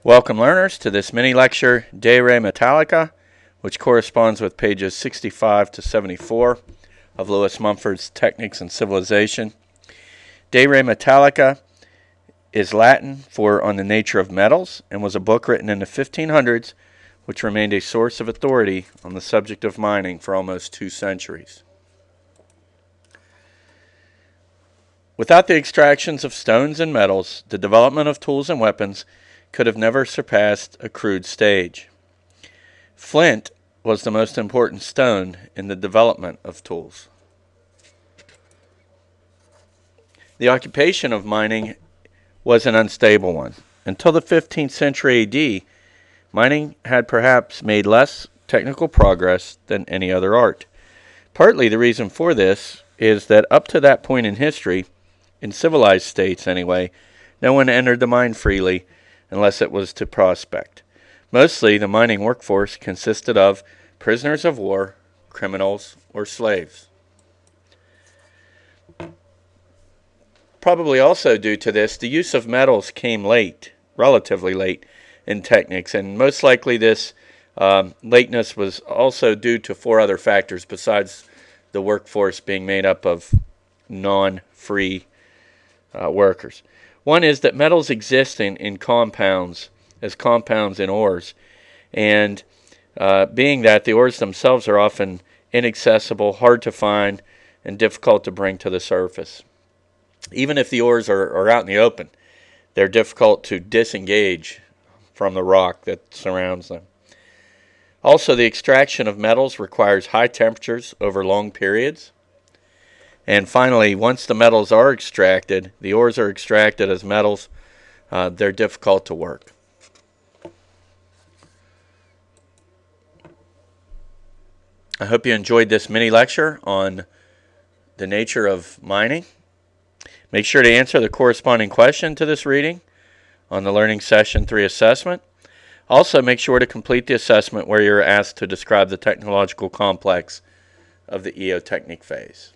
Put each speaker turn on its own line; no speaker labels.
Welcome learners to this mini lecture, De Re Metallica, which corresponds with pages 65 to 74 of Lewis Mumford's Techniques and Civilization. De Re Metallica is Latin for On the Nature of Metals and was a book written in the 1500s which remained a source of authority on the subject of mining for almost 2 centuries. Without the extractions of stones and metals, the development of tools and weapons could have never surpassed a crude stage. Flint was the most important stone in the development of tools. The occupation of mining was an unstable one. Until the 15th century AD, mining had perhaps made less technical progress than any other art. Partly the reason for this is that up to that point in history, in civilized states anyway, no one entered the mine freely unless it was to prospect. Mostly the mining workforce consisted of prisoners of war, criminals, or slaves. Probably also due to this, the use of metals came late, relatively late, in techniques, and most likely this lateness was also due to 4 other factors besides the workforce being made up of non-free workers. One is that metals exist in compounds, as compounds in ores, and being that the ores themselves are often inaccessible, hard to find, and difficult to bring to the surface. Even if the ores are out in the open, they're difficult to disengage from the rock that surrounds them. Also, the extraction of metals requires high temperatures over long periods. And finally, once the metals are extracted, the ores are extracted as metals, they're difficult to work. I hope you enjoyed this mini lecture on the nature of mining. Make sure to answer the corresponding question to this reading on the Learning Session 3 assessment. Also, make sure to complete the assessment where you're asked to describe the technological complex of the EO technique phase.